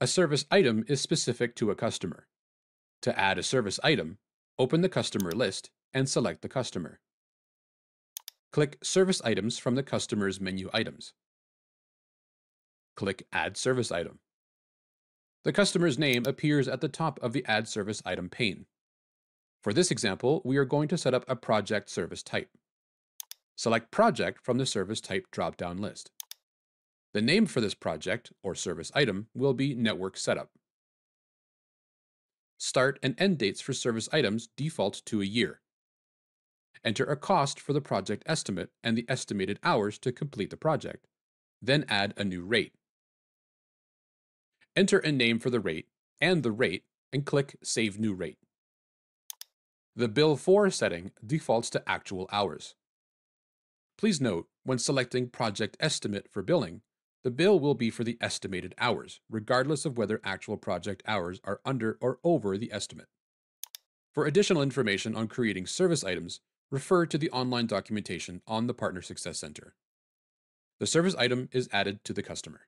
A service item is specific to a customer. To add a service item, open the customer list and select the customer. Click Service Items from the customer's menu items. Click Add Service Item. The customer's name appears at the top of the Add Service Item pane. For this example, we are going to set up a project service type. Select Project from the Service Type drop-down list. The name for this project, or service item, will be Network Setup. Start and end dates for service items default to a year. Enter a cost for the project estimate and the estimated hours to complete the project. Then add a new rate. Enter a name for the rate and click Save New Rate. The Bill For setting defaults to actual hours. Please note, when selecting Project Estimate for billing, the bill will be for the estimated hours, regardless of whether actual project hours are under or over the estimate. For additional information on creating service items, refer to the online documentation on the Partner Success Center. The service item is added to the customer.